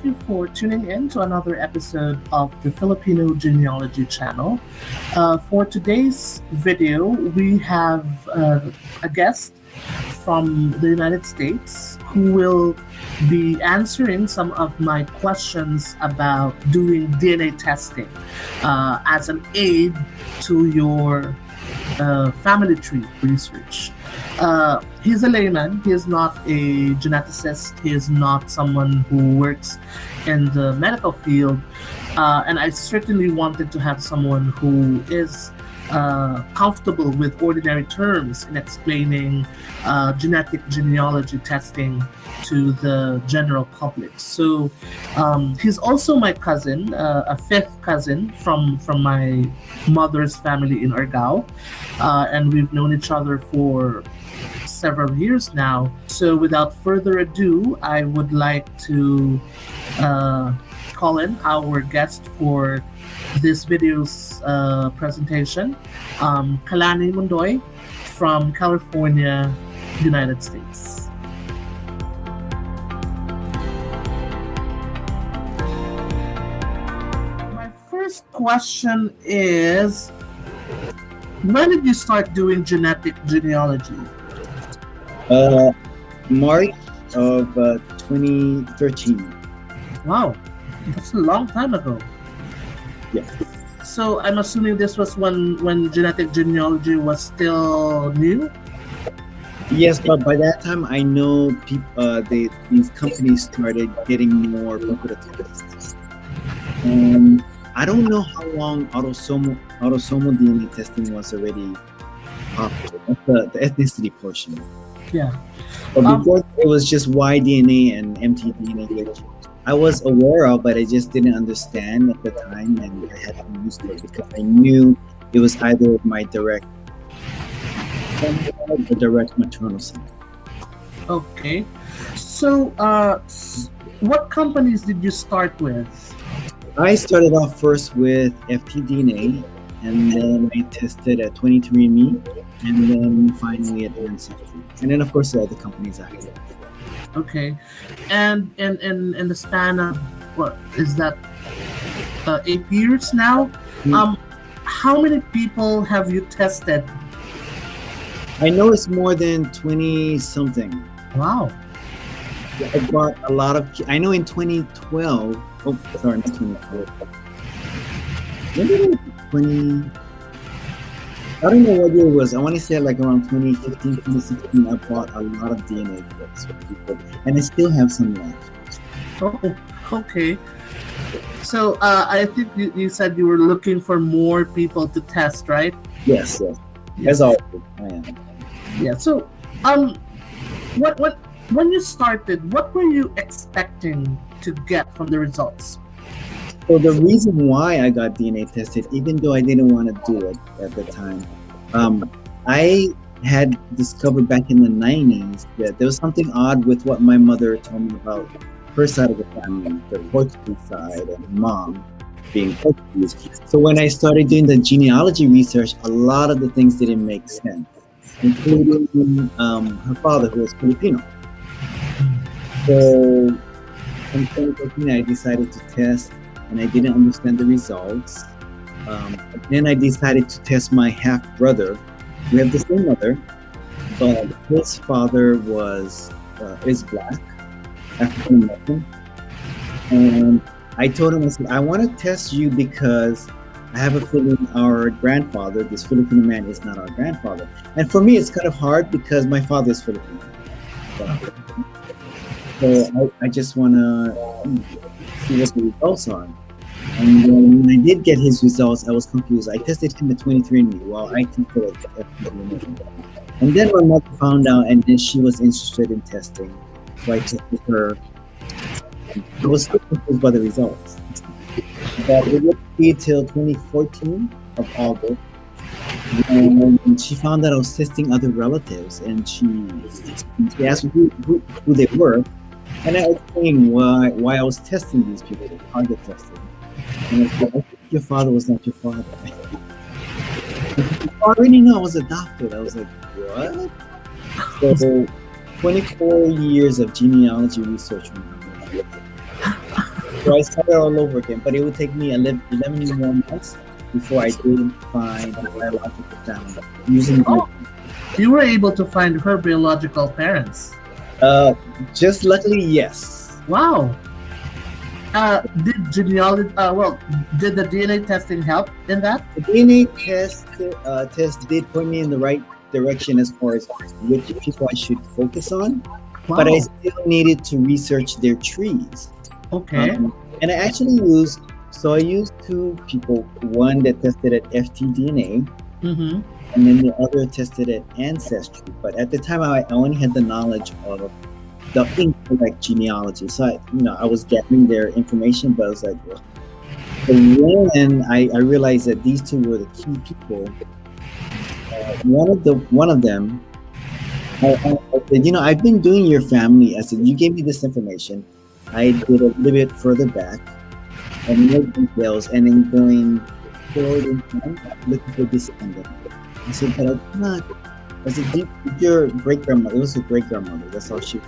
thank you for tuning in to another episode of the Filipino Genealogy channel. For today's video, we have a guest from the United States who will be answering some of my questions about doing DNA testing as an aid to your family tree research. He's a layman. He is not a geneticist. He is not someone who works in the medical field. And I certainly wanted to have someone who is comfortable with ordinary terms in explaining genetic genealogy testing to the general public. So he's also my cousin, a fifth cousin from my mother's family in Argao, and we've known each other for several years now. So without further ado, I would like to call in our guest for this video's presentation, Kalani Mondoy from California, United States. My first question is, when did you start doing genetic genealogy? March of 2013. Wow, that's a long time ago. Yes. So I'm assuming this was when genetic genealogy was still new? Yes, but by that time, I know these companies started getting more popular tests. I don't know how long autosomal DNA testing was already popular, the ethnicity portion. Yeah. But before it was just Y-DNA and mtDNA, which I was aware of, but I just didn't understand at the time, and I had to use it because I knew it was either my direct or direct maternal side. Okay. So what companies did you start with? I started off first with ftDNA, and then I tested at 23andMe, and then finally at Ancestry. And then, of course, the other companies after that. Okay. And in the span of, what is that, 8 years now? How many people have you tested? I know it's more than 20-something. Wow. I got a lot of... I know in 2012... Oh, sorry, not 2012. Maybe 20... I don't know what year it was. I want to say like around 2015, 2016, I bought a lot of DNA kits for people. And I still have some left. Oh, okay. So I think you said you were looking for more people to test, right? Yes. As always, I am. Yeah. So what when you started, what were you expecting to get from the results? So the reason why I got DNA tested, even though I didn't want to do it at the time, I had discovered back in the 90s that there was something odd with what my mother told me about her side of the family, the Portuguese side, and mom being Portuguese. So when I started doing the genealogy research, a lot of the things didn't make sense, including her father, who was Filipino. So in 2013, I decided to test, and I didn't understand the results. Then I decided to test my half brother. We have the same mother, but his father is black, African American. And I told him, I said, I want to test you because I have a feeling our grandfather, this Filipino man, is not our grandfather. And for me, it's kind of hard because my father is Filipino. So I just want to see what the results are. And when I did get his results, I was confused. I tested him at 23andMe while I tested at ftDNA. And then my mother found out, and then she was interested in testing. So I tested her. I was still confused by the results. But it would be till 2014 of August. And she found that I was testing other relatives, and she asked me who they were. And I explained why I was testing these people, target testing. And I said, I think your father was not your father. I already know I was adopted. I was like, what? So 24 years of genealogy research. So I started all over again, but it would take me 11 more months before I did find a biological family using Oh, you were able to find her biological parents. uh, just luckily, yes. Wow. Did genealogy? Did the DNA testing help in that? The DNA test did point me in the right direction as far as which people I should focus on, but I Wow. still needed to research their trees. Okay. And I used two people, one that tested at FTDNA, Mm-hmm. and then the other tested at Ancestry. But at the time, I only had the knowledge of the incorrect genealogy. So I was gathering their information, but I was like, well. But when I realized that these two were the key people, one of them, I said, I've been doing your family. I said, you gave me this information. I did a little bit further back and more details, and then going forward in time, looking for descendant. I said, but I cannot. I said, did your great grandmother? It was her great grandmother. That's all she.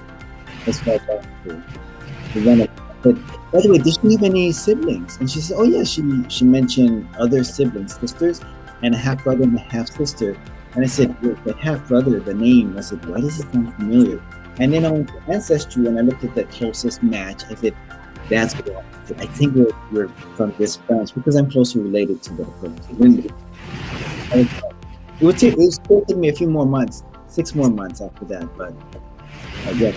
That's what I got to run it. But by the way, did she have any siblings? And she said, oh yeah, she mentioned other siblings, sisters, and a half brother and a half sister. And I said, the half brother, the name. I said, why does it sound familiar? And then I went to Ancestry and I looked at the closest match. I said, that's what I think we're from this branch because I'm closely related to the community. It would still take me a few more months, 6 more months after that, but yeah.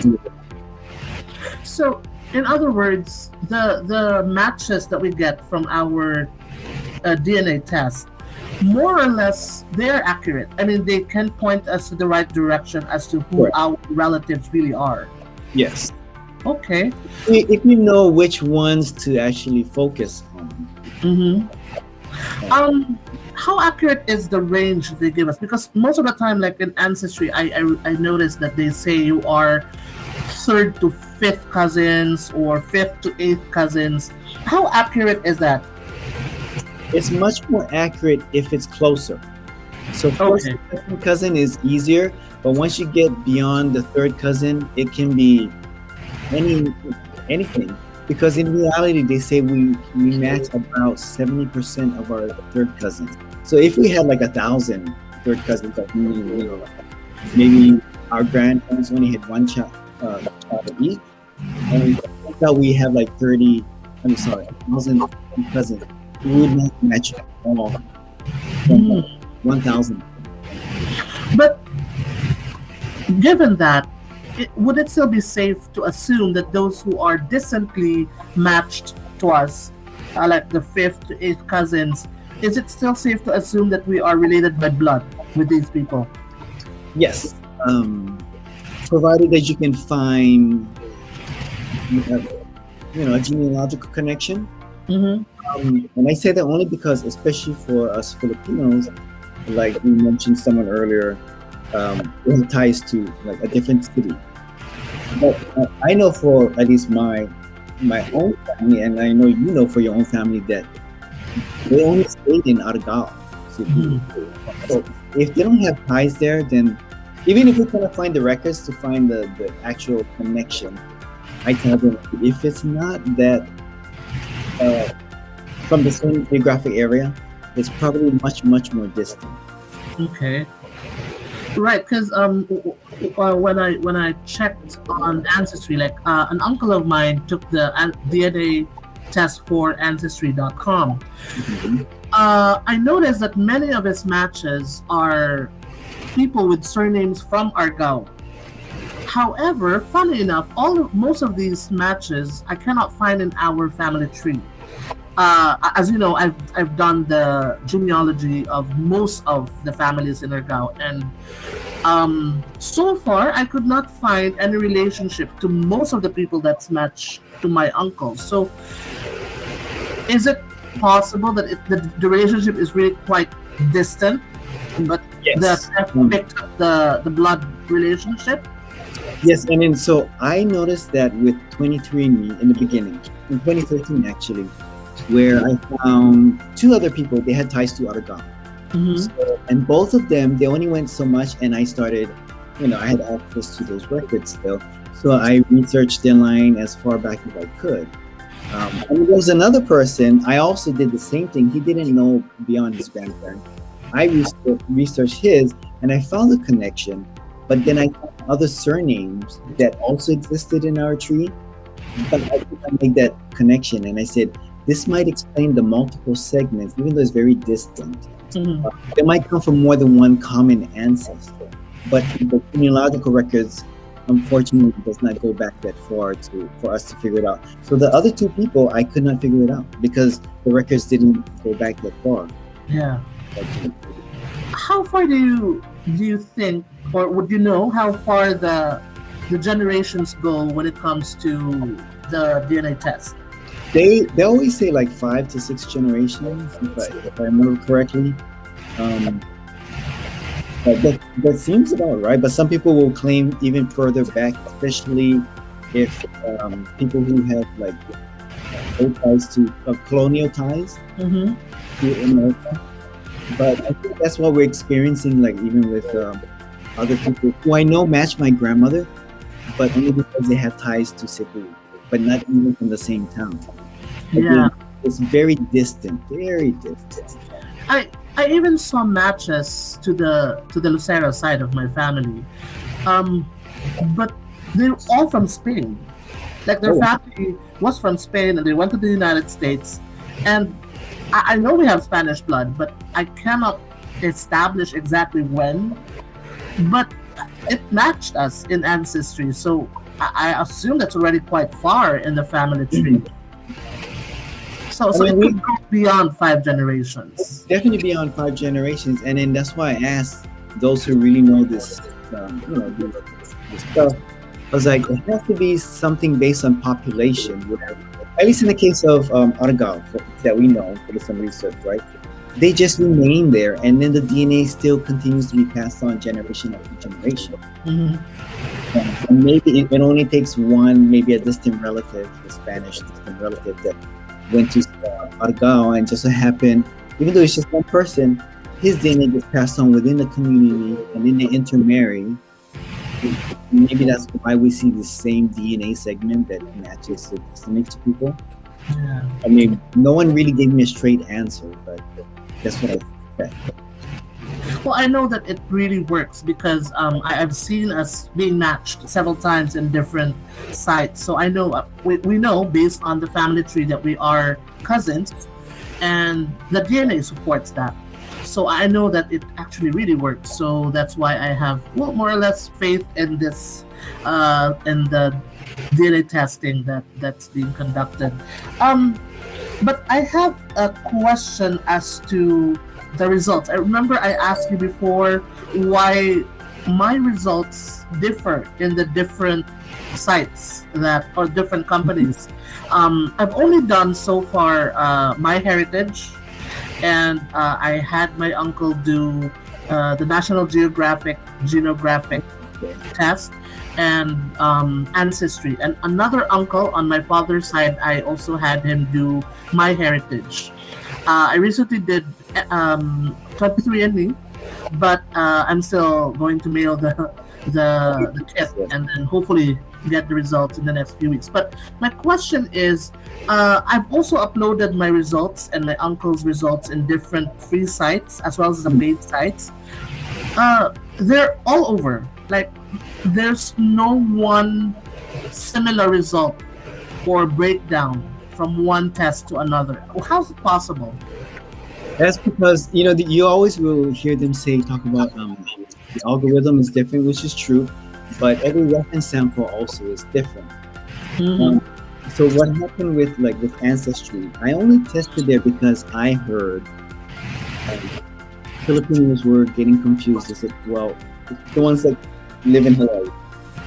So, in other words, the matches that we get from our DNA test, more or less, they're accurate. I mean, they can point us to the right direction as to who Correct. our relatives really are. Yes. Okay. If you know which ones to actually focus on. Mm-hmm. How accurate is the range they give us? Because most of the time, like in Ancestry, I noticed that they say you are third to fifth cousins or fifth to eighth cousins. How accurate is that? It's much more accurate if it's closer. So first Okay. second cousin is easier, but once you get beyond the third cousin, it can be anything. Because in reality, they say we match about 70% of our third cousins. So if we had like 1,000 third cousins, like maybe our grandparents only had one child each, and we have like 1,000 cousins. We would not match all from 1,000. But given that, would it still be safe to assume that those who are distantly matched to us, like the fifth to eighth cousins, is it still safe to assume that we are related by blood with these people? Yes, provided that you can find, a genealogical connection. Mm-hmm. And I say that only because, especially for us Filipinos, like we mentioned someone earlier, we have ties to like a different city. But I know for at least my own family, and I know for your own family that they only stayed in Argao. So if they don't have ties there, then even if we cannot find the records to find the actual connection, I tell them if it's not that from the same geographic area, it's probably much more distant. Okay. Right, because when I checked on Ancestry, like an uncle of mine took the DNA test for Ancestry.com. Mhm. I noticed that many of his matches are people with surnames from Argao. However, funny enough, most of these matches I cannot find in our family tree. As you know, I've done the genealogy of most of the families in Argao, and so far I could not find any relationship to most of the people that's matched to my uncles. So, is it possible that the relationship is really quite distant, but the Yes. test picked up the blood relationship? Yes, and then so I noticed that with 23andMe in the beginning, in 2013 actually, where I found two other people, they had ties to Aragao. Mm-hmm. So, and both of them, they only went so much, and I started, I had access to those records still. So I researched their line as far back as I could. And there was another person, I also did the same thing. He didn't know beyond his grandparents. I researched his and I found a connection, but then I found other surnames that also existed in our tree, but I couldn't make that connection. And I said, this might explain the multiple segments, even though it's very distant. Mhm. They might come from more than one common ancestor, but the genealogical records, unfortunately, does not go back that far for us to figure it out. So the other two people, I could not figure it out because the records didn't go back that far. Yeah. How far do you think, or would you know how far the generations go when it comes to the DNA test? They always say like 5 to 6 generations, if I remember correctly. Um, but that seems about right. But some people will claim even further back, especially if people who have like old ties to colonial ties Mm-hmm. to America. But I think that's what we're experiencing, like even with other people who I know match my grandmother, but only because they have ties to Cebu, but not even from the same town. Yeah. Again, it's very distant, very distant. I even saw matches to the Lucero side of my family. Um, but they're all from Spain. Like their Oh, family was from Spain and they went to the United States. And I know we have Spanish blood, but I cannot establish exactly when. But it matched us in Ancestry, so I assume that's already quite far in the family tree. mhm. I So mean, it we could go beyond 5 generations. definitely beyond 5 generations, and then that's why I asked those who really know this, this stuff. I was like, it has to be something based on population, where, at least in the case of Argao, that we know, for some research, right? They just remain there, and then the DNA still continues to be passed on generation after generation. Hmm. And maybe it only takes one, maybe a distant relative, a Spanish distant relative that went to Argao and just so happened, even though it's just one person, his DNA gets passed on within the community and then they intermarry. Maybe that's why we see the same DNA segment that matches the destiny to people. Yeah. I mean, no one really gave me a straight answer, but that's what I suspect. Well, I know that it really works because I've seen us being matched several times in different sites. So I know we know based on the family tree that we are cousins, and the DNA supports that. So I know that it actually really works. So that's why I have, well, more or less faith in this, in the DNA testing that's being conducted. Um, but I have a question as to the results. I remember I asked you before why my results differ in the different sites that or different companies. I've only done so far my heritage, and I had my uncle do the National Geographic genographic Okay. test and ancestry. And another uncle on my father's side, I also had him do my heritage. I recently did 23andMe, but I'm still going to mail the kit and then hopefully get the results in the next few weeks. But my question is, I've also uploaded my results and my uncle's results in different free sites as well as the paid sites. They're all over. Like, there's no one similar result or breakdown from one test to another. How's it possible? That's because you always will hear them talk about the algorithm is different, which is true, but every reference sample also is different. Mm-hmm. Um, so what happened with Ancestry? I only tested there because I heard um, Filipinos were getting confused. They said, "Well, the ones that live in Hawaii.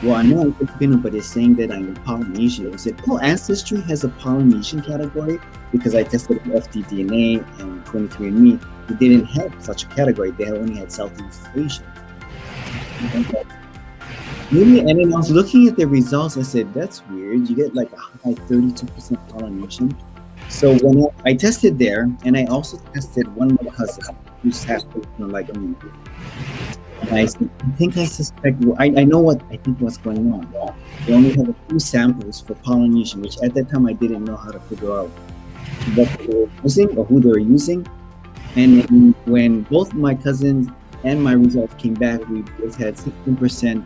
Well, I know I'm Filipino, but they're saying that I'm Polynesian." I said, "Oh, Ancestry has a Polynesian category because I tested FTDNA and 23andMe. They didn't have such a category. They only had Southeast Asian." Really, and then I was looking at the results. I said, "That's weird. You get like a high 32% Polynesian." So when I tested there, and I also tested one of my cousins who's half Filipino like me. And I said, I think I suspect. I know what I think what's going on. They only have a few samples for Polynesian, which at that time I didn't know how to figure out what they were using or who they were using. And then when both my cousins and my results came back, we both had 16%.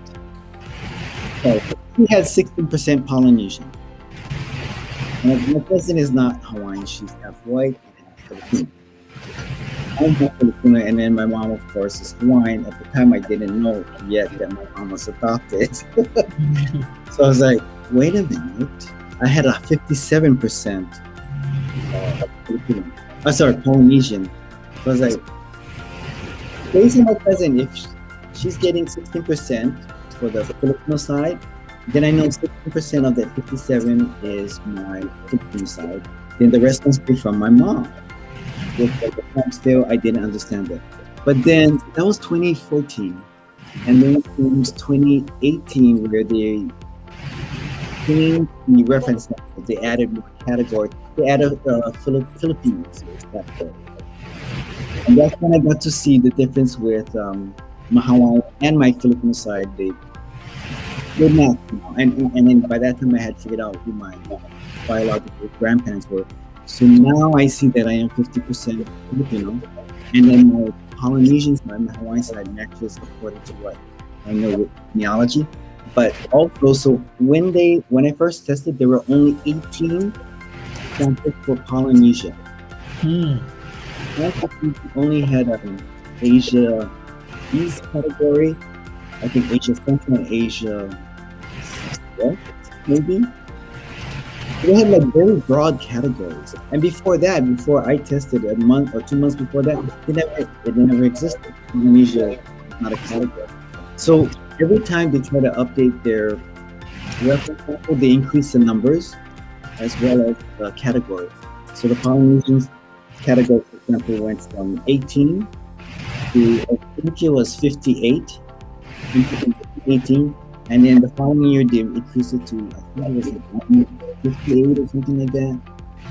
Oh, he had 16% Polynesian. My cousin is not Hawaiian; she's half white and half Filipino. I'm half Filipino, and then my mom, of course, is Hawaiian. At the time, I didn't know yet that my mom was adopted. So I was like, wait a minute. I had a 57% Filipino. Sorry, Polynesian. So I was like, based on my cousin, if she's getting 16% for the Filipino side, then I know 16% of that 57 is my Filipino side. Then the rest must be from my mom. At the time still, I didn't understand it. But then that was 2014. And then it was 2018 where they changed the reference sample. They added more categories. They added Philippines category. And that's when I got to see the difference with my Hawaiian and my Filipino side. They matched, and then by that time I had figured out who my biological grandparents were. So now I see that I am 50% Filipino, and then my Polynesian side, my Hawaiian side matches according to what I know with genealogy. But also, when I first tested, there were only 18 samples for Polynesia. Only had Asia East category, I think Asia Central and Asia West, maybe. They had like very broad categories. And before that, before I tested a month or 2 months before that, it never existed. Indonesia is not a category. So every time they try to update their reference sample, they increase the numbers as well as the categories. So the Polynesian category, for example, went from 18 to, I think it was 58 in 18, and then the following year they increased it to, I think it was like 58 or something like that.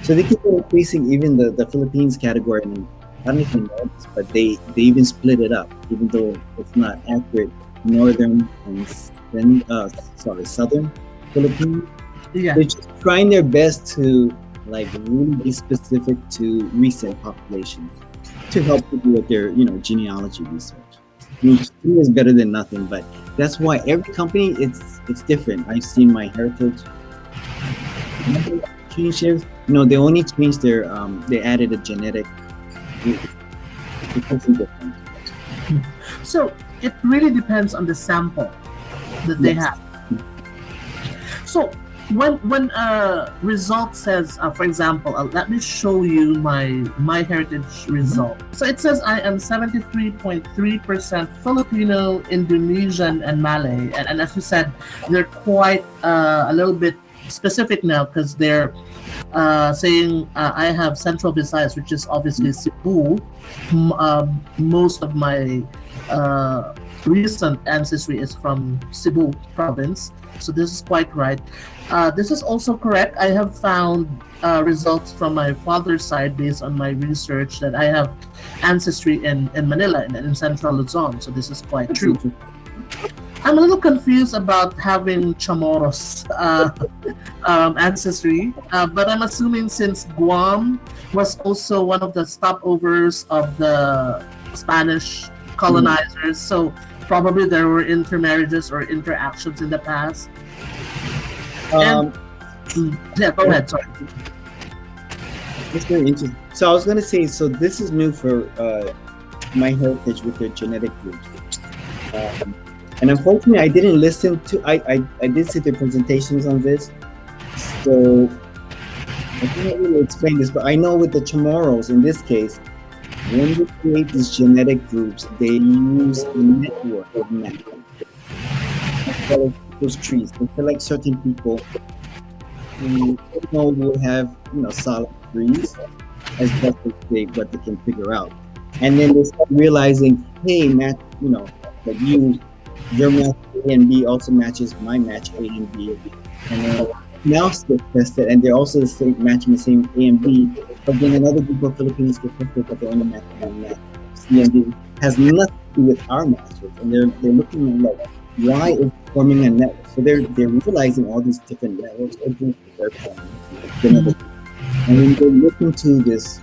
So they keep increasing even the Philippines category. I mean, I don't even know this, but they even split it up, even though it's not accurate. Northern and Southern Philippines. Yeah. They're just trying their best to like really be specific to recent populations to help people with their genealogy research. I mean, to me is better than nothing, but that's why every company it's different. I've seen my heritage changes. They only changed their they added a genetic. It's something different. So it really depends on the sample that they have. So when a result says, for example, let me show you my heritage result. So it says I am 73.3% Filipino, Indonesian, and Malay. And as you said, they're quite a little bit specific now because they're saying I have Central Visayas, which is obviously Cebu. Most of my recent ancestry is from Cebu province, so this is quite right. This is also correct. I have found results from my father's side based on my research that I have ancestry in Manila, in Central Luzon, so this is quite true. I'm a little confused about having Chamorros ancestry, but I'm assuming since Guam was also one of the stopovers of the Spanish colonizers, so probably there were intermarriages or interactions in the past. Yeah, go ahead. Sorry. It's very interesting. So I was going to say, so this is new for my heritage with their genetic groups. And unfortunately, I didn't listen to, I did see the presentations on this. So I can't really explain this, but I know with the Chamorros, in this case, when they create these genetic groups, they use a network of networks. Those trees. They select certain people who will have solid trees as best as what they can figure out. And then they start realizing, hey, match, that your match A and B also matches my match A and B. And then now get tested, and they're also the same matching the same A and B. But then another group of Filipinos get tested, but they only match one match C and D. Has nothing to do with our matches, and they're looking at like why is forming a network? So they're realizing all these different networks or groups that they're forming, genetic, and then they look into this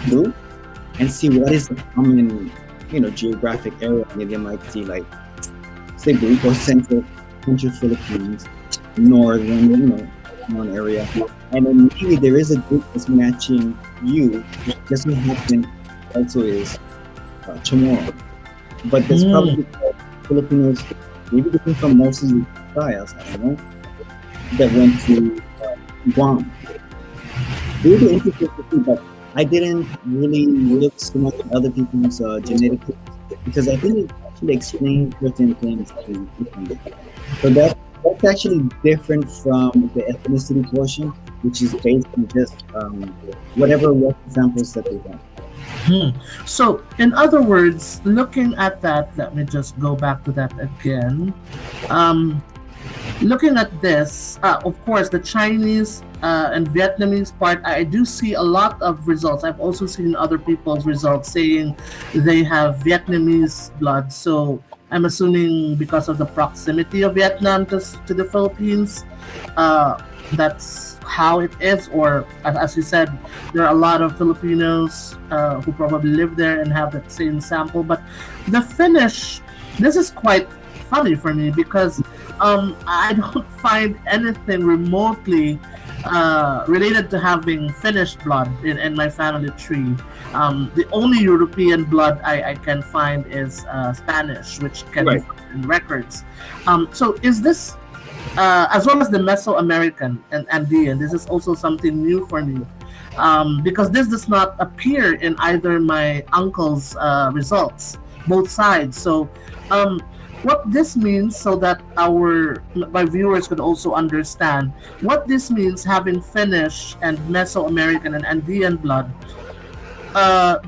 group and see what is the common, geographic area. And they might see like say group or central Philippines, northern, one area, and then maybe there is a group that's matching you, which doesn't happen also is Chamorro. But there's Mm. probably Filipinos, maybe different from most of the styles, I don't know, that went to Guam. Really interesting to see, but I didn't really look so much at other people's genetics because I think it actually explains certain things to differently. So that's actually different from the ethnicity portion, which is based on just whatever work examples that they want. Hmm. So, in other words, looking at that, let me just go back to that again. Um, Looking at this, of course, the Chinese and Vietnamese part, I do see a lot of results. I've also seen other people's results saying they have Vietnamese blood. So I'm assuming because of the proximity of Vietnam to the Philippines, uh, that's how it is. Or as you said, there are a lot of Filipinos who probably live there and have that same sample. But the Finnish, this is quite funny for me because I don't find anything remotely related to having Finnish blood in my family tree. The only European blood I can find is Spanish, which can be Right. found in records. So is this, as well as the Mesoamerican and Andean, this is also something new for me. Because this does not appear in either my uncle's results, both sides. So, um, what this means, so that our my viewers could also understand what this means, having Finnish and Mesoamerican and Andean blood.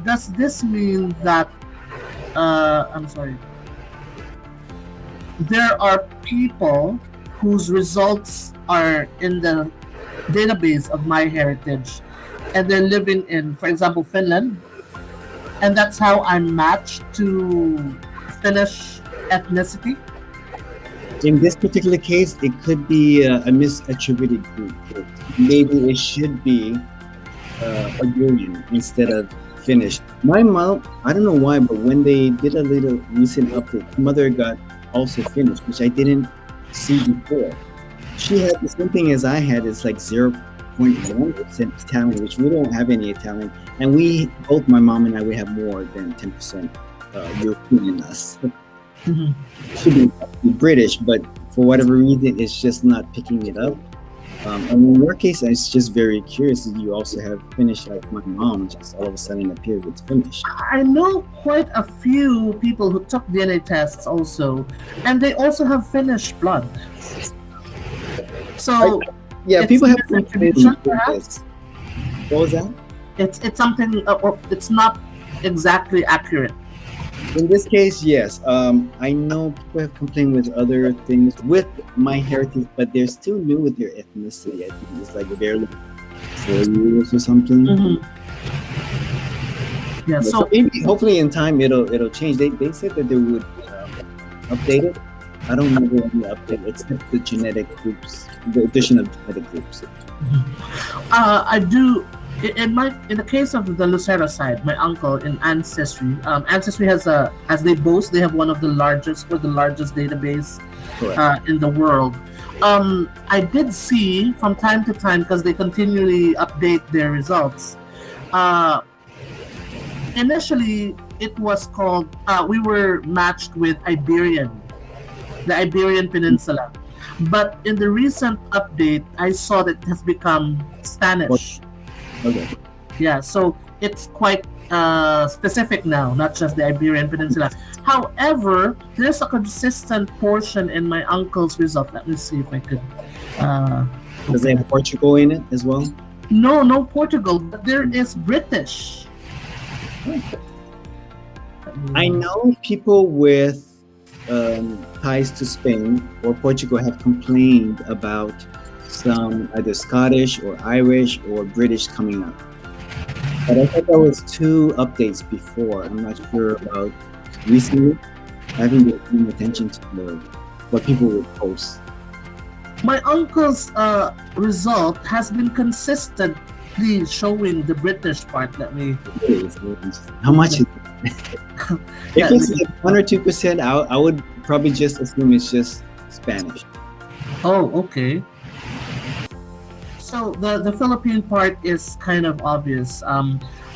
Does this mean that I'm sorry, there are people whose results are in the database of my heritage and they're living in, for example, Finland, and that's how I'm matched to Finnish ethnicity? In this particular case, it could be a misattributed group. Maybe it should be Hungarian instead of Finnish. My mom, I don't know why, but when they did a little recent update, my mother got also Finnish, which I didn't see before. She had the same thing as I had. It's like 0.1% Italian, which we don't have any Italian. And we, both my mom and I, we have more than 10% European in us. Mhm. Should be British, but for whatever reason, it's just not picking it up. And in your case, it's just very curious that you also have Finnish, like my mom, just all of a sudden appeared with Finnish. I know quite a few people who took DNA tests also, and they also have Finnish blood. I, So yeah, it's people a have complained misattribution, with perhaps. this. What was that? It's something, or it's not exactly accurate. In this case, yes. I know people have complained with other things with my heritage, but they're still new with their ethnicity. I think it's like barely 4 years or something. Mhm. Yeah. Yeah, so So maybe hopefully in time it'll change. They said that they would update it. I don't remember any update except the genetic groups, the addition of genetic groups. I do. In the case of the Lucero side, my uncle in Ancestry, Ancestry has as they boast, they have one of the largest or the largest database Correct. in the world. I did see from time to time because they continually update their results. Uh, Initially, it was called. We were matched with the Iberian Peninsula, but in the recent update, I saw that it has become Spanish. Okay. Yeah, so it's quite specific now, not just the Iberian Peninsula. However, there's a consistent portion in my uncle's result. Let me see if I could. Uh, Does they open have it. Portugal in it as well? No, no Portugal, but there is British. Let I me- know people with ties to Spain or Portugal have complained about some either Scottish or Irish or British coming up. But I thought that was two updates before. I'm not sure about recently. I haven't been paying attention to what people would post. My uncle's result has been consistently showing the British part. Let me. How much? Is it? If it's like 1 or 2%, I would probably just assume it's just Spanish. Oh, okay. So the Philippine part is kind of obvious.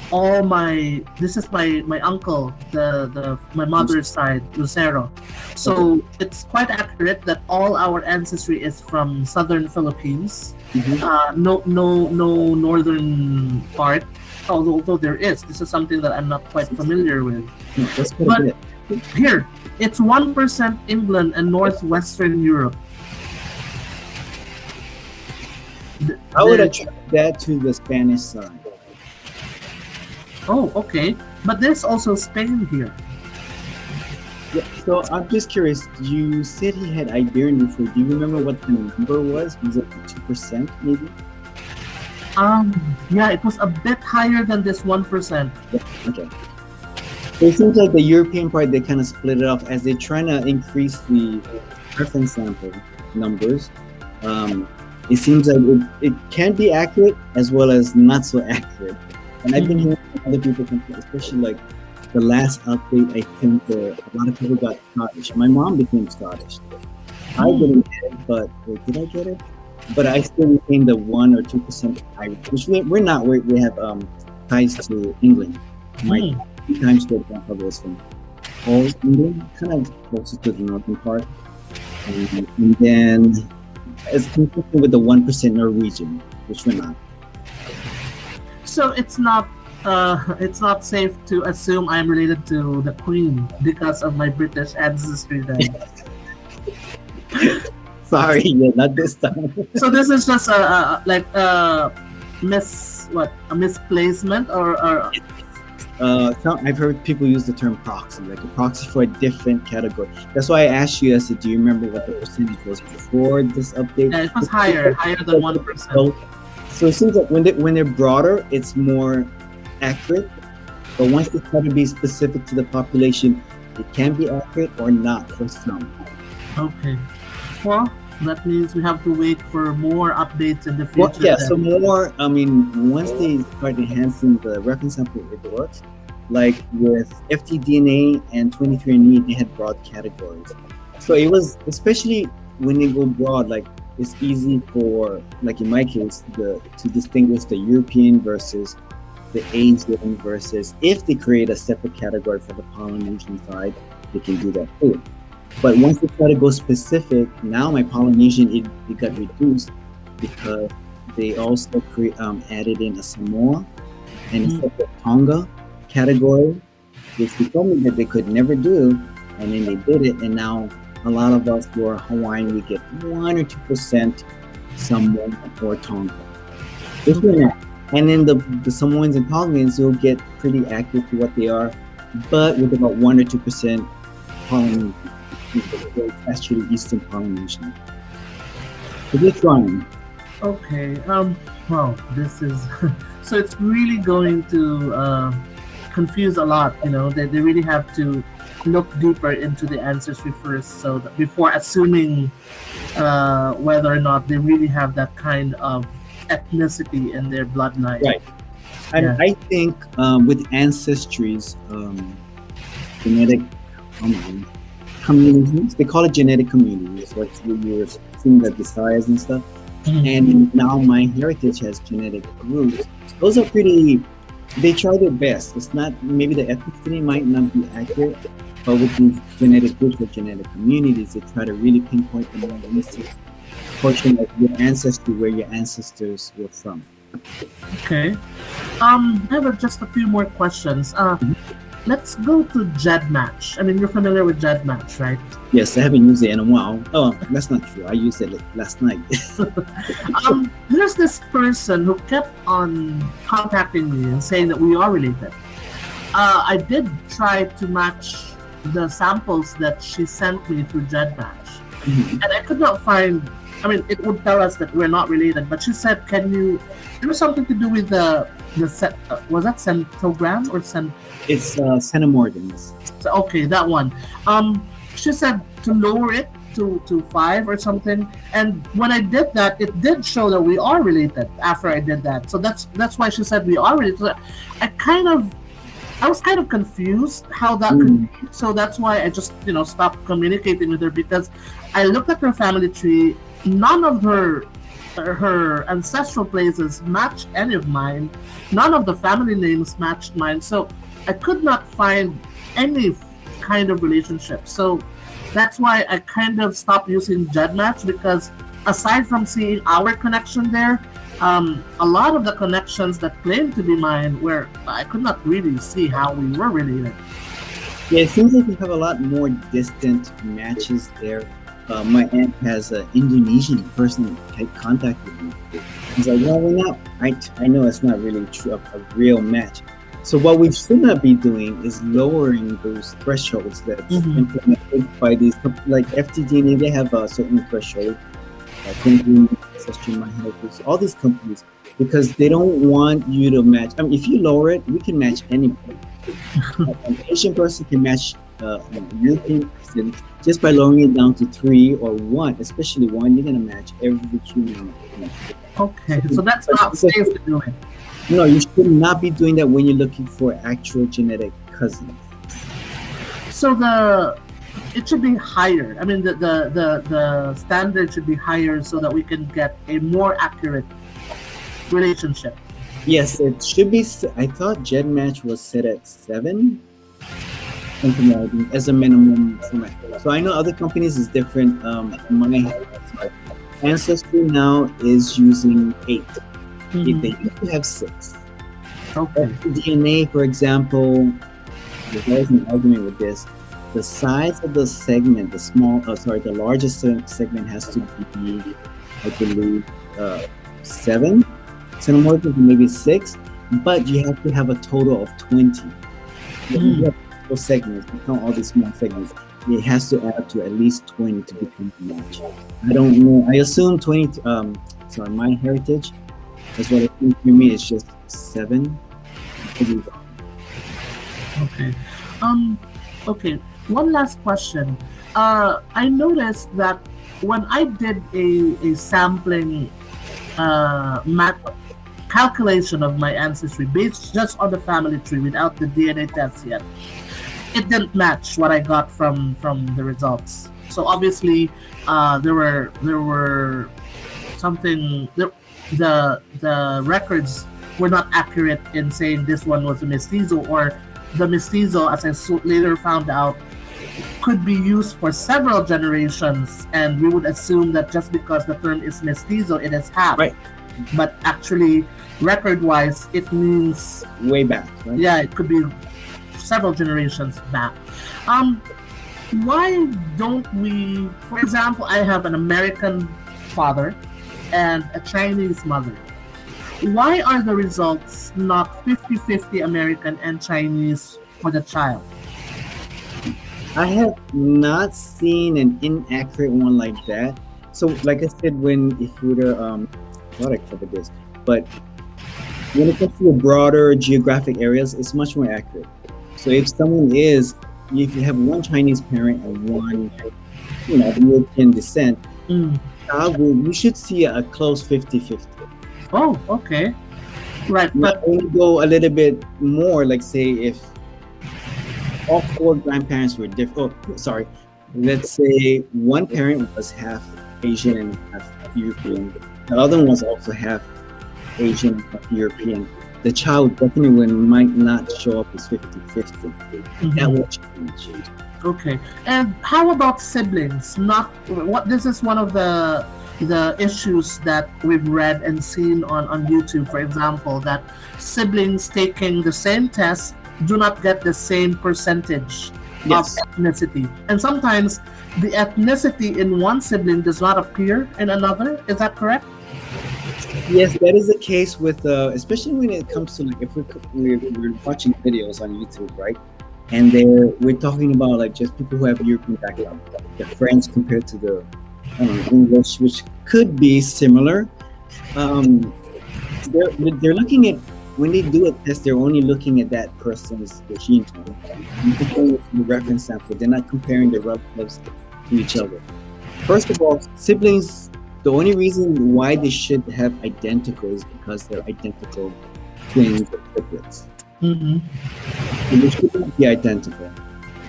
All my this is my uncle, the my mother's side, Lucero. So it's quite accurate that all our ancestry is from southern Philippines. Mhm. No northern part. Although there is, this is something that I'm not quite familiar with. No, that's quite But a bit. here, it's 1% England and northwestern Europe. I would The- attribute that to the Spanish side. Oh, okay. But there's also Spain here. Yeah, so I'm just curious. You said he had Iberian before. Do you remember what the number was? Was it 2%, maybe? Yeah, it was a bit higher than this 1%. Okay. So it seems like the European part, they kind of split it off as they're trying to increase the reference sample numbers. It seems like it can be accurate as well as not so accurate. And I've been hearing from other people complain, especially like the last update, I think a lot of people got Scottish. My mom became Scottish. I didn't get it, but wait, did I get it? But I still became the 1 or 2% Irish, which we're not. We have ties to England. My times grandfather was from Old England, kind of closer to the northern part, and then it's consistent with the 1% Norwegian, which we're not. So it's not safe to assume I'm related to the Queen because of my British ancestry then. Sorry, yeah, not this time. So this is just a misplacement or I've heard people use the term proxy, like a proxy for a different category. That's why I asked you, I said, do you remember what the percentage was before this update? yeah, it was higher than 1%. So it seems like when they're broader, it's more accurate. But once they try to be specific to the population, it can be accurate or not for some. Okay. Well, that means we have to wait for more updates in the future. Well, yeah, then. so more, I mean, once they start enhancing the reference sample reports, like with FTDNA and 23andMe, they had broad categories. So it was, especially when they go broad, like it's easy for, like in my case, to distinguish the European versus the Asian versus, if they create a separate category for the Polynesian side, they can do that too. But once they try to go specific, now my Polynesian, it got reduced because they also added in a Samoa and a separate Tonga category, which they told me that they could never do, and then they did it, and now a lot of us who are Hawaiian, we get 1 or 2% Samoan or Tonga. Which we're not. And then the Samoans and Tongans will get pretty accurate to what they are, but with about 1 or 2% Polynesian. It's actually Eastern Polynesian. So they're trying. Okay. Well, this is so it's really going to confuse a lot. You know, they really have to look deeper into the ancestry first, so that before assuming whether or not they really have that kind of ethnicity in their bloodline. Right. And Yeah. I think with Ancestry's genetic communities, they call it genetic communities. So it's when you're seeing the desires and stuff. And now My Heritage has genetic groups. Those are pretty, they try their best. It's not, maybe the ethnicity might not be accurate, but with these genetic groups or genetic communities, they try to really pinpoint the more realistic portion of your ancestry, where your ancestors were from. Okay. I have just a few more questions. Let's go to JetMatch. I mean, you're familiar with JetMatch, right? Yes, I haven't used it in a while. Oh, that's not true. I used it last night. There's this person who kept on contacting me and saying that we are related. I did try to match the samples that she sent me through JetMatch, and I could not find. I mean, it would tell us that we're not related, but she said, "Can you?" There was something to do with was that centigram or cent? It's centimorgans. So, okay, that one. She said to lower it to 5 or something. And when I did that, it did show that we are related after I did that. So that's why she said we are related. So I was kind of confused how that could Mm. be. So that's why I just, stopped communicating with her, because I looked at her family tree. None of her ancestral places matched any of mine. None of the family names matched mine. So I could not find any kind of relationship. So that's why I kind of stopped using GenMatch, because aside from seeing our connection there, a lot of the connections that claimed to be mine, where I could not really see how we were related. Yeah, it seems like you have a lot more distant matches there. My aunt has an Indonesian person had contacted me. He's like, well, we're not. I know it's not really true, a real match. So what we should not be doing is lowering those thresholds that's Mhm. implemented by these, like FTDNA. They have a certain threshold. Thinking, Ancestry, My Heritage, all these companies, because they don't want you to match. I mean, if you lower it, we can match anybody. An Asian person can match a European person just by lowering it down to 3 or 1, especially 1. You're gonna match every human. Okay, so that's But not safe to do it. no, you should not be doing that when you're looking for actual genetic cousins. So it should be higher. I mean, the standard should be higher so that we can get a more accurate relationship. Yes, it should be. I thought GenMatch was set at 7, something like that, as a minimum format. So I know other companies is different. My Ancestry now is using 8. Mhm. They used to have 6. Okay. DNA, for example, there's always an argument with this. The size of the segment, the largest segment has to be, I believe, 7 centimorphic, maybe 6, but you have to have a total of 20. When you have those segments, you count all these small segments, it has to add up to at least 20 to become a match. I don't know. I assume 20. My heritage is what it seems to me is just 7. Okay. Um. Okay. One last question. I noticed that when I did a sampling math calculation of my ancestry based just on the family tree without the DNA test yet, it didn't match what I got from the results. So obviously, there were something the records were not accurate in saying this one was a mestizo, or the mestizo, as I later found out, could be used for several generations, and we would assume that just because the term is mestizo, it is half. Right. But actually, record-wise, it means, Way back, right? yeah, it could be several generations back. Um, why don't we, for example, I have an American father and a Chinese mother. Why are the results not 50-50 American and Chinese for the child? I have not seen an inaccurate one like that. So, like I said, if you were thought I covered this, but when it comes to the broader geographic areas, it's much more accurate. So, if you have one Chinese parent and one, European descent, Mm. you should see a close 50-50. Oh, okay. Right, Not but only go a little bit more, like say if all 4 grandparents were different. Oh, sorry. Let's say one parent was half Asian and half European. The other one was also half Asian and half European. The child definitely might not show up as 50-50. That will change. okay. And how about siblings? Not what this is one of the issues that we've read and seen on YouTube, for example, that siblings taking the same test do not get the same percentage Yes. of ethnicity. And sometimes the ethnicity in one sibling does not appear in another. Is that correct? Yes, that is the case with, especially when it comes to like if we're watching videos on YouTube, right? And we're talking about like just people who have European background, the French compared to the English, which could be similar. Um, they're looking at when they do a test, they're only looking at that person's gene pool. The reference sample. They're not comparing the relatives to each other. First of all, siblings, the only reason why they should have identical is because they're identical twins or triplets. Mm-hmm. And they shouldn't be identical.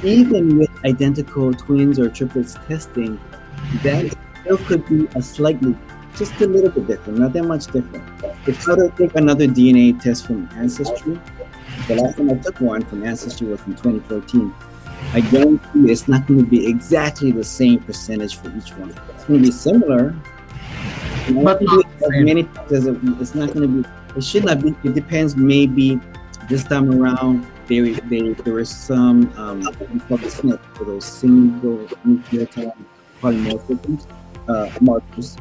Even with identical twins or triplets testing, that still could be a slightly, just a little bit different, not that much different. If I were to take another DNA test from Ancestry, the last time I took one from Ancestry was in 2014. I guarantee it's not going to be exactly the same percentage for each one. It's going to be similar, But not the as same. many times as it's not going to be. It should not be. It depends. Maybe this time around, there were some we call the SNP for those single nucleotide polymorphisms markers.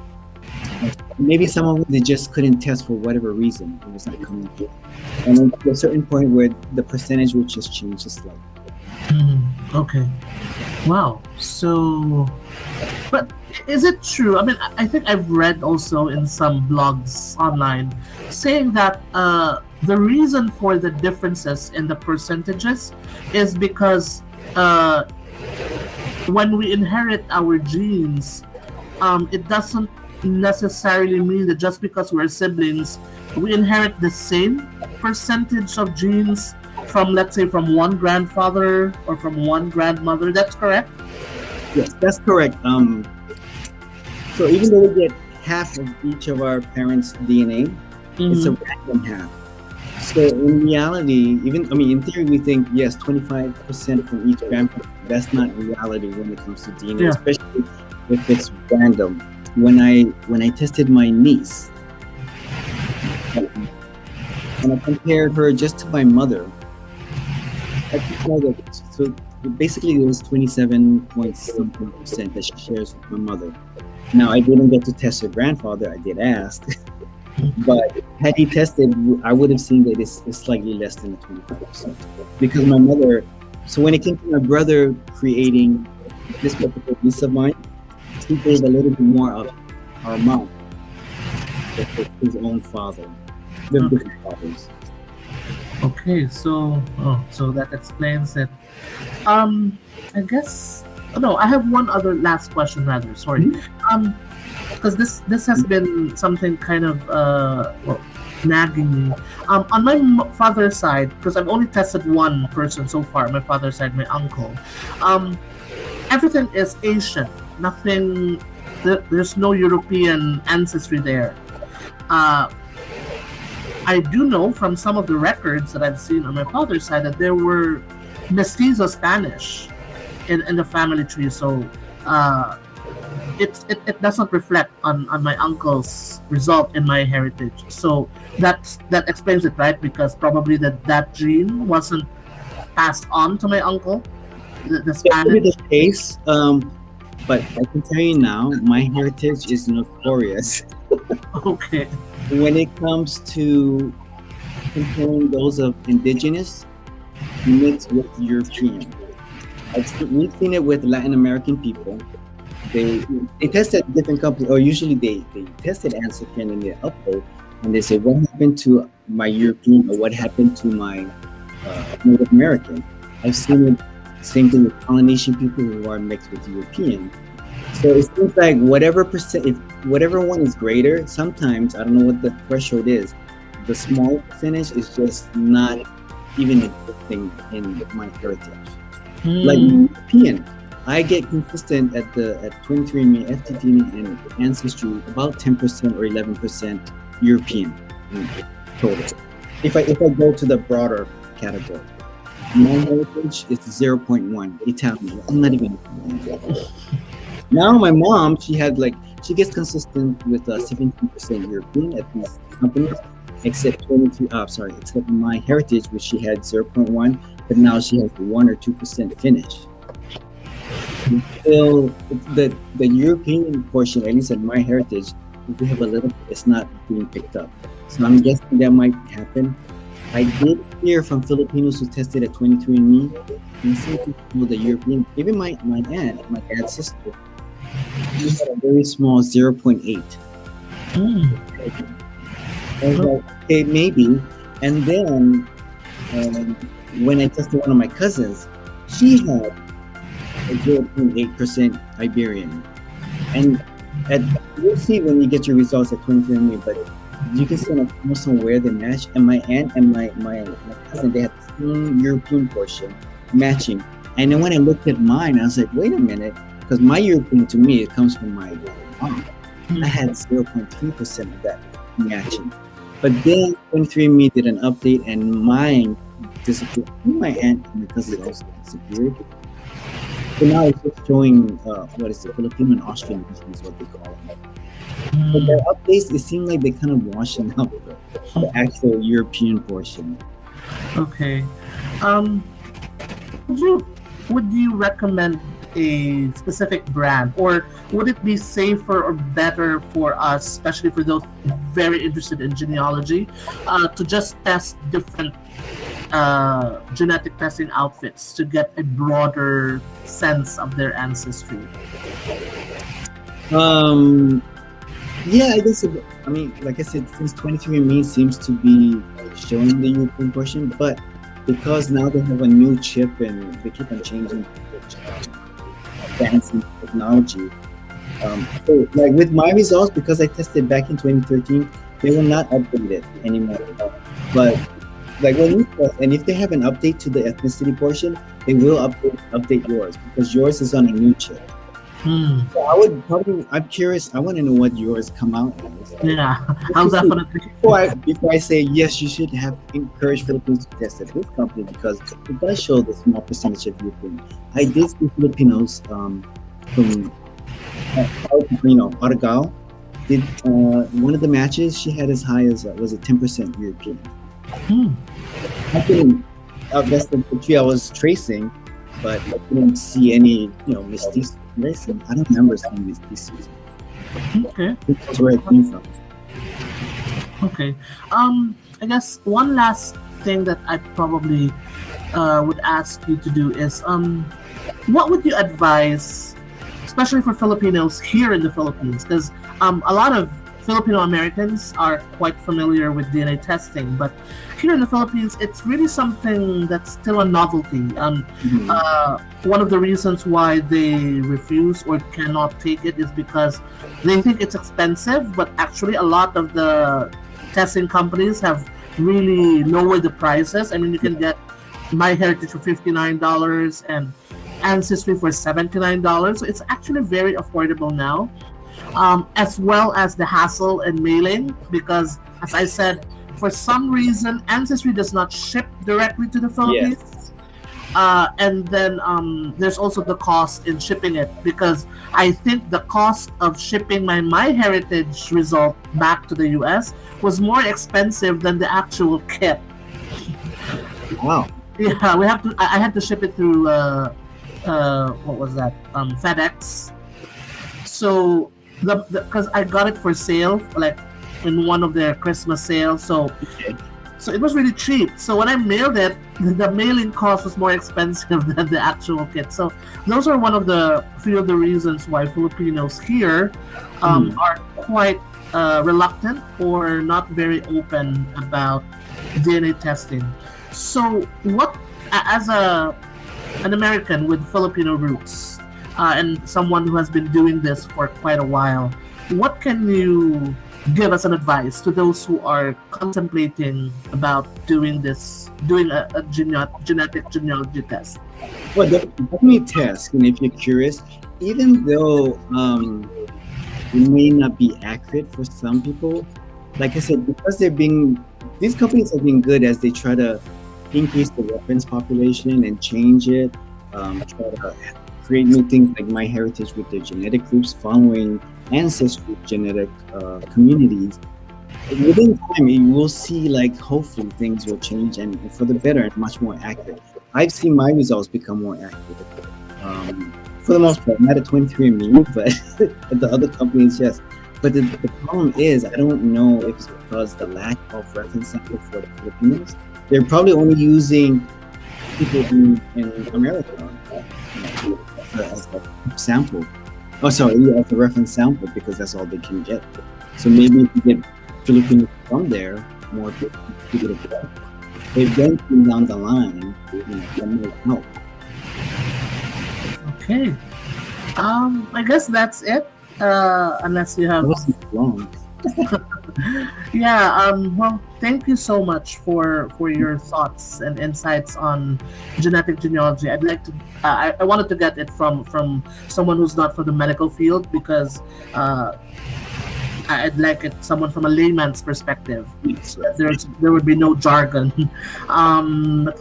Maybe some of them they just couldn't test for whatever reason. It was not coming through. And then to a certain point where the percentage would just change slightly. Okay. Wow. So, but is it true? I mean, I think I've read also in some blogs online saying that the reason for the differences in the percentages is because when we inherit our genes, it doesn't necessarily mean that just because we're siblings, we inherit the same percentage of genes from, let's say, from one grandfather or from one grandmother. That's correct? Yes, that's correct. So even though we get half of each of our parents' DNA, it's a random half. So in reality, in theory, we think yes, 25% from each grandparent. That's not reality when it comes to DNA, Yeah. especially if it's random. When I tested my niece, and I compared her just to my mother, I could know that. So basically, it was 27 point something percent that she shares with my mother. Now, I didn't get to test her grandfather. I did ask, but had he tested, I would have seen that it's slightly less than the 25%. Because my mother. So when it came to my brother creating this particular piece of mine, he gave a little bit more of our mom with his own father. They're different fathers. Okay, so so that explains it. I guess no. I have one other last question, rather. Sorry, because this has been something kind of well, nagging me. On my father's side, because I've only tested one person so far. My father's side, my uncle. Everything is Asian. Nothing. There's no European ancestry there. I do know from some of the records that I've seen on my father's side that there were mestizo Spanish in the family tree. So it doesn't reflect on my uncle's result in my heritage. So that explains it, right? Because probably that gene wasn't passed on to my uncle, the That could be Spanish. the case, but I can tell you now, my heritage is notorious Okay. when it comes to comparing those of indigenous mixed with European. We've seen it with Latin American people. They tested different companies, or usually they tested Ancestry and then they upload and they say what happened to my European or what happened to my Native American. I've seen it same thing with Polynesian people who are mixed with European. So it seems like whatever percent, if whatever one is greater, sometimes I don't know what the threshold is. The small percentage is just not even existing in my heritage. Like European, I get consistent at 23andMe, FTT, and Ancestry about 10% or 11% European in total. If I go to the broader category, my heritage is 0.1 Italian. I'm not even. Now my mom, she gets consistent with 17% European at these companies, except except my heritage, which she had 0.1, but now she has 1 or 2% Finnish. Still, the European portion, at least at my heritage, if we have a little, it's not being picked up. So I'm guessing that might happen. I did hear from Filipinos who tested at 23andMe, and some people, the European, even my aunt, my dad's sister, she had a very small 0.8. I was like, okay, maybe. And then when I tested one of my cousins, she had a 0.8% Iberian. And at you'll see when you get your results at 23andMe, but you can see almost on where they match. And my aunt and my cousin, they had the same European portion matching. And then when I looked at mine, I was like, wait a minute, because my European to me it comes from my mom. I had 0.3% of that matching. But then 23andMe did an update and mine disappeared. My aunt and my cousin also disappeared. So now it's just showing what is it, Filipino and Austrian is what they call it. But their updates, it seemed like they kind of washing out the actual European portion. Okay. Would you recommend a specific brand, or would it be safer or better for us, especially for those very interested in genealogy, to just test different genetic testing outfits to get a broader sense of their ancestry? Yeah, I guess. I mean, like I said, since 23andMe seems to be showing the European portion, but because now they have a new chip and they keep on changing advancing technology. So like with my results, because I tested back in 2013, they will not update it anymore. But like when you test, and if they have an update to the ethnicity portion, they will update yours because yours is on a new chip. So I would probably. I'm curious. I want to know what yours come out as. Yeah, I'll definitely. Before I say yes, you should have encouraged Filipinos to test at this company because it does show the small percentage of European. I did see Filipinos from Argao did one of the matches. She had as high as was it 10% European. I couldn't. That's the tree I was tracing, but I couldn't see any mistakes. Listen, I don't remember seeing these pieces. Okay. That's where it came from. Okay. I guess one last thing that I probably would ask you to do is what would you advise, especially for Filipinos here in the Philippines? Because a lot of Filipino Americans are quite familiar with DNA testing, but here in the Philippines, it's really something that's still a novelty. One of the reasons why they refuse or cannot take it is because they think it's expensive, but actually a lot of the testing companies have really lowered the prices. I mean, you can get MyHeritage for $59 and Ancestry for $79. So it's actually very affordable now. As well as the hassle and mailing, because as I said, for some reason Ancestry does not ship directly to the Philippines. Yes. And then there's also the cost in shipping it, because I think the cost of shipping my MyHeritage result back to the US was more expensive than the actual kit. Wow. Yeah, I had to ship it through what was that? FedEx. So because I got it for sale, like in one of their Christmas sales, so it was really cheap. So when I mailed it, the mailing cost was more expensive than the actual kit. So those are one of the few of the reasons why Filipinos here are quite reluctant or not very open about DNA testing. So what, as an American with Filipino roots, and someone who has been doing this for quite a while, what can you give as an advice to those who are contemplating about doing a genetic genealogy test? Well, definitely test, and if you're curious, even though it may not be accurate for some people, like I said, because these companies have been good as they try to increase the reference population and change it, try to create new things like MyHeritage with their genetic groups following Ancestry genetic communities. Within time, you will see hopefully things will change and for the better and much more accurate. I've seen my results become more accurate. For the most part, not at 23andMe, but at the other companies, yes. But the problem is, I don't know if it's because the lack of reference sample for the Filipinos. They're probably only using people in America as a sample. Oh, sorry, as a reference sample because that's all they can get. So maybe if you get Filipinos from there, more people to get. Eventually down the line, that might help. Okay. I guess that's it Unless you That have. wasn't long. Yeah. Well, thank you so much for your thoughts and insights on genetic genealogy. I'd like to. I wanted to get it from someone who's not from the medical field because uh, I'd like it someone from a layman's perspective. Yes, So that yes. there would be no jargon.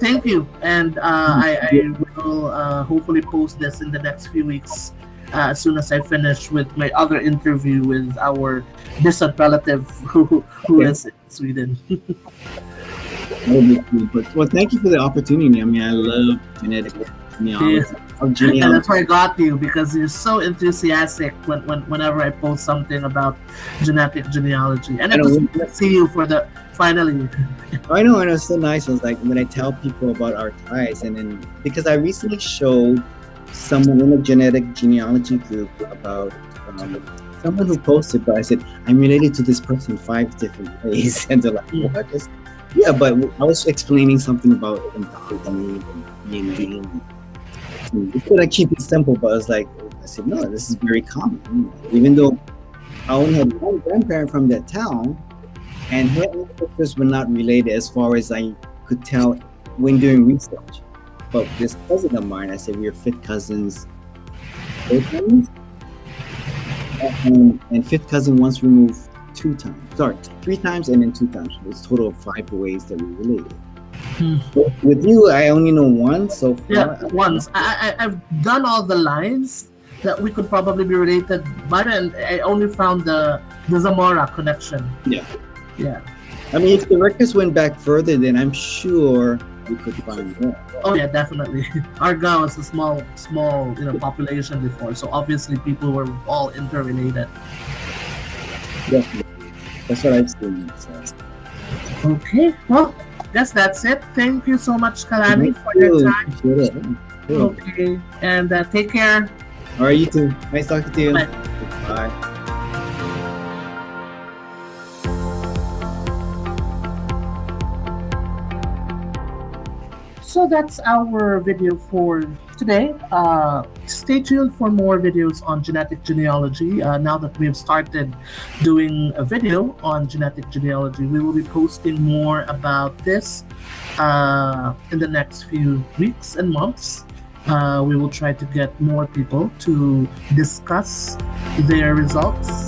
Thank you, and I will hopefully post this in the next few weeks. As soon as I finish with my other interview with our distant relative who Okay. is in Sweden. That would be cool. But well, thank you for the opportunity. I mean, I love genetic Yeah. genealogy. Of And genealogy. that's why I got you because you're so enthusiastic whenever I post something about genetic genealogy. And I it was know. good to see you for the finally. I know. It's so nice. I was like when I tell people about our ties, and then because I recently showed someone in a genetic genealogy group about someone who posted, but I said I'm related to this person 5 different ways, and they're like, Mm. "What?" Yeah, but I was explaining something about embodiment and DNA. And it's gonna keep it simple, but I was like, I said, no, this is very common. Even though I only had one grandparent from that town, and her ancestors were not related as far as I could tell when doing research. But this cousin of mine, I said we are fifth cousins, third cousins, and fifth cousin once removed 2 times. Sorry, 3 times and then 2 times. It's a total of 5 ways that we related. Hmm. With you, I only know one so Yeah, far. once I've done all the lines that we could probably be related, but then I only found the Zamora connection. Yeah. Yeah. I mean, if the records went back further, then I'm sure we could find more. Oh yeah, definitely. Argao was a small population before, so obviously people were all interrelated. Definitely. That's what I've seen. So. Okay, well, guess that's it. Thank you so much, Kalani, Thank for your you. time. Appreciate it. Cool. Okay, and take care. All right, you too. Nice talking to you. Bye. Bye. So that's our video for today. Stay tuned for more videos on genetic genealogy. Now that we've started doing a video on genetic genealogy, we will be posting more about this in the next few weeks and months. We will try to get more people to discuss their results